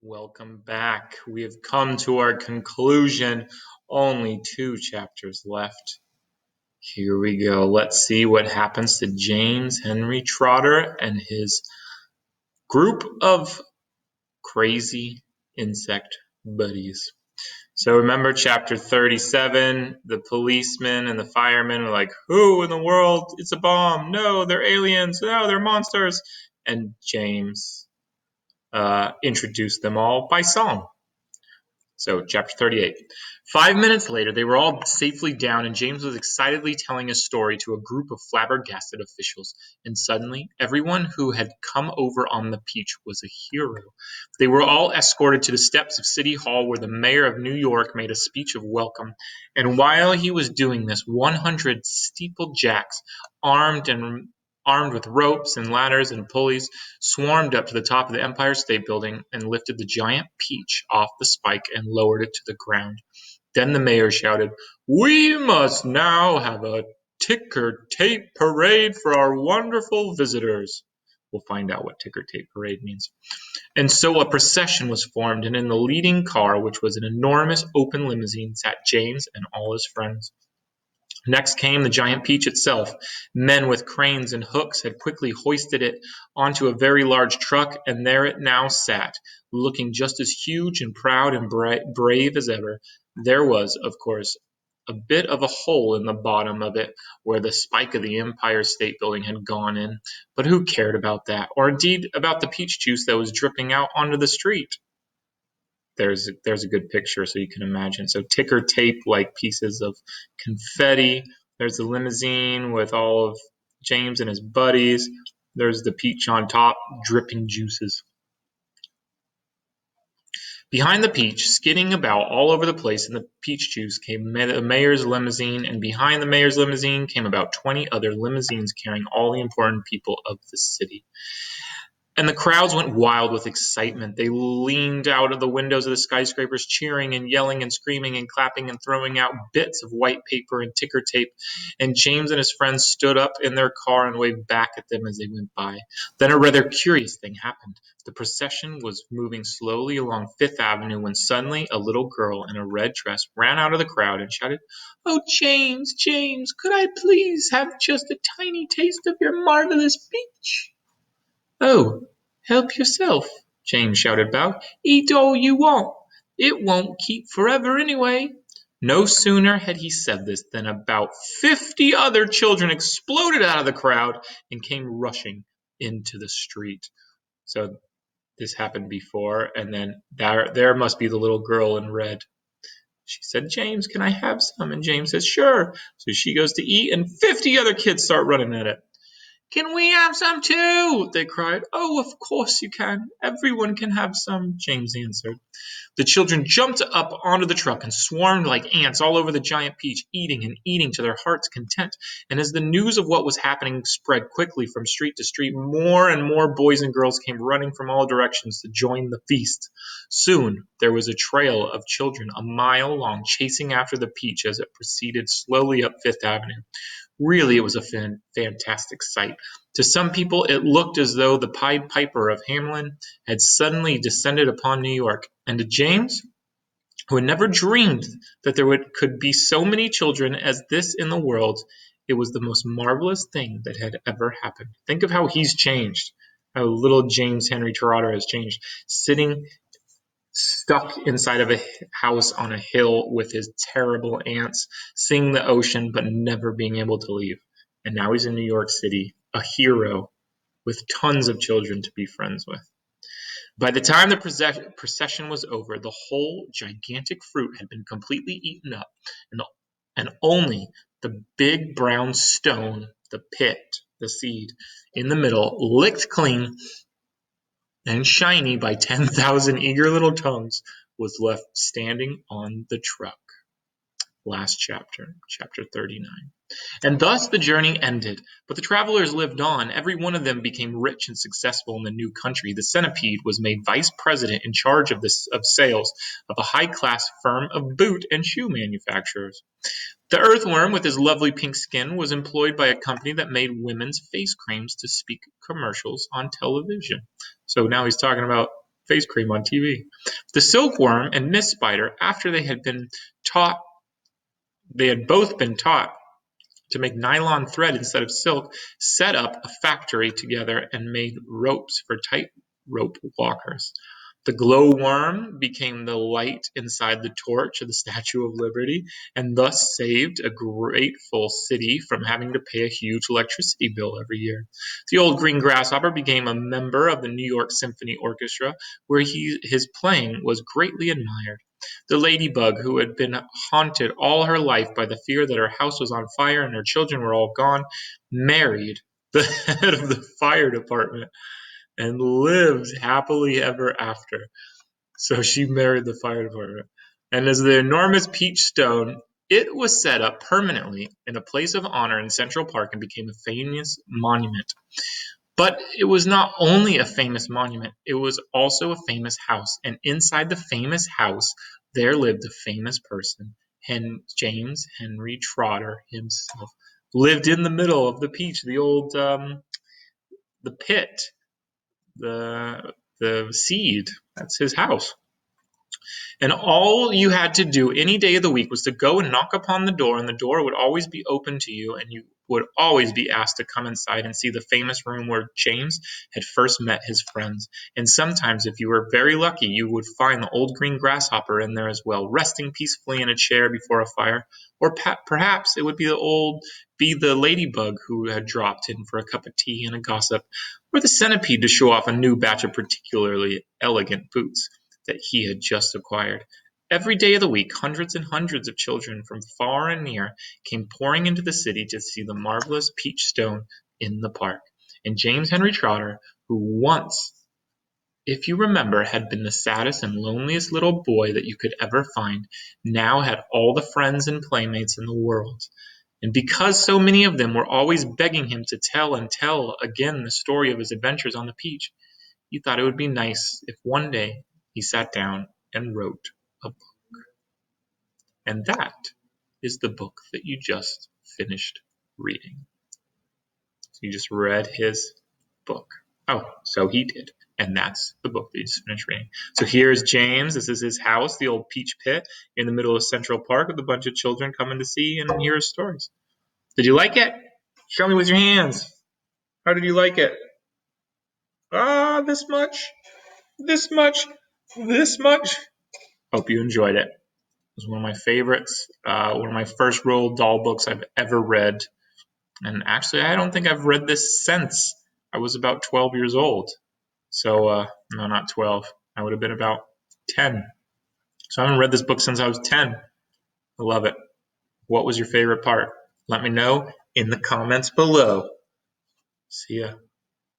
Welcome back. We have come to our conclusion. Only 2 chapters left. Here we go. Let's see what happens to James Henry Trotter and his group of crazy insect buddies. So remember chapter 37, the policemen and the firemen were like, who in the world? It's a bomb. No, they're aliens. No, they're monsters. And James introduced them all by song. So, chapter 38. 5 minutes later, they were all safely down, and James was excitedly telling a story to a group of flabbergasted officials. And suddenly, everyone who had come over on the Peach was a hero. They were all escorted to the steps of City Hall, where the mayor of New York made a speech of welcome. And while he was doing this, 100 steeplejacks, armed with ropes and ladders and pulleys, swarmed up to the top of the Empire State Building and lifted the giant peach off the spike and lowered it to the ground. Then the mayor shouted, "We must now have a ticker-tape parade for our wonderful visitors." We'll find out what ticker-tape parade means. And so a procession was formed, and in the leading car, which was an enormous open limousine, sat James and all his friends. Next came the giant peach itself. Men with cranes and hooks had quickly hoisted it onto a very large truck, and there it now sat, looking just as huge and proud and brave as ever. There was, of course, a bit of a hole in the bottom of it where the spike of the Empire State Building had gone in, but who cared about that, or indeed about the peach juice that was dripping out onto the street? There's a good picture so you can imagine. So ticker tape like pieces of confetti. There's the limousine with all of James and his buddies. There's the peach on top, dripping juices. Behind the peach, skidding about all over the place in the peach juice, came the mayor's limousine, and behind the mayor's limousine came about 20 other limousines carrying all the important people of the city. And the crowds went wild with excitement. They leaned out of the windows of the skyscrapers, cheering and yelling and screaming and clapping and throwing out bits of white paper and ticker tape. And James and his friends stood up in their car and waved back at them as they went by. Then a rather curious thing happened. The procession was moving slowly along Fifth Avenue when suddenly a little girl in a red dress ran out of the crowd and shouted, "Oh, James, James, could I please have just a tiny taste of your marvelous peach?" "Oh, help yourself," James shouted back. "Eat all you want. It won't keep forever anyway." No sooner had he said this than about 50 other children exploded out of the crowd and came rushing into the street. So this happened before, and then there must be the little girl in red. She said, "James, can I have some?" And James says, "Sure." So she goes to eat, and 50 other kids start running at it. "Can we have some too?" they cried. "Oh, of course you can. Everyone can have some," James answered. The children jumped up onto the truck and swarmed like ants all over the giant peach, eating and eating to their heart's content. And as the news of what was happening spread quickly from street to street, more and more boys and girls came running from all directions to join the feast. Soon there was a trail of children a mile long chasing after the peach as it proceeded slowly up Fifth Avenue. Really, it was a fantastic sight. To some people, it looked as though the Pied Piper of Hamelin had suddenly descended upon New York. And to James, who had never dreamed that there could be so many children as this in the world, it was the most marvelous thing that had ever happened. Think of how he's changed, how little James Henry Trotter has changed, sitting stuck inside of a house on a hill with his terrible aunts, seeing the ocean but never being able to leave. And now he's in New York City, a hero with tons of children to be friends with. By the time the procession was over, the whole gigantic fruit had been completely eaten up, and only the big brown stone, the pit, the seed, in the middle, licked clean and shiny by 10,000 eager little tongues, was left standing on the truck. Last chapter, chapter 39. And thus the journey ended, but the travelers lived on. Every one of them became rich and successful in the new country. The centipede was made vice president in charge of sales of a high-class firm of boot and shoe manufacturers. The earthworm, with his lovely pink skin, was employed by a company that made women's face creams to speak commercials on television. So now he's talking about face cream on TV. The silkworm and Miss Spider, after they had both been taught to make nylon thread instead of silk, set up a factory together and made ropes for tight rope walkers. The glowworm became the light inside the torch of the Statue of Liberty and thus saved a grateful city from having to pay a huge electricity bill every year. The old green grasshopper became a member of the New York Symphony Orchestra, where his playing was greatly admired. The ladybug, who had been haunted all her life by the fear that her house was on fire and her children were all gone, married the head of the fire department and lived happily ever after. So she married the fire department. And as the enormous peach stone, it was set up permanently in a place of honor in Central Park and became a famous monument. But it was not only a famous monument, it was also a famous house. And inside the famous house, there lived a famous person. James Henry Trotter himself lived in the middle of the peach, the old the pit, the seed. That's his house. And all you had to do any day of the week was to go and knock upon the door, and the door would always be open to you, and you would always be asked to come inside and see the famous room where James had first met his friends. And sometimes, if you were very lucky, you would find the old green grasshopper in there as well, resting peacefully in a chair before a fire. Or perhaps it would be the ladybug who had dropped in for a cup of tea and a gossip, or the centipede to show off a new batch of particularly elegant boots that he had just acquired. Every day of the week, hundreds and hundreds of children from far and near came pouring into the city to see the marvelous peach stone in the park. And James Henry Trotter, who once, if you remember, had been the saddest and loneliest little boy that you could ever find, now had all the friends and playmates in the world. And because so many of them were always begging him to tell and tell again the story of his adventures on the peach, he thought it would be nice if one day he sat down and wrote a book. And that is the book that you just finished reading. So you just read his book. Oh, so he did. And that's the book that you just finished reading. So here's James. This is his house, the old peach pit in the middle of Central Park with a bunch of children coming to see and hear his stories. Did you like it? Show me with your hands. How did you like it? This much. This much. This much. Hope you enjoyed it. It was one of my favorites, one of my first Roald Dahl books I've ever read. And actually, I don't think I've read this since I was about 12 years old. So, no, not 12. I would have been about 10. So I haven't read this book since I was 10. I love it. What was your favorite part? Let me know in the comments below. See ya.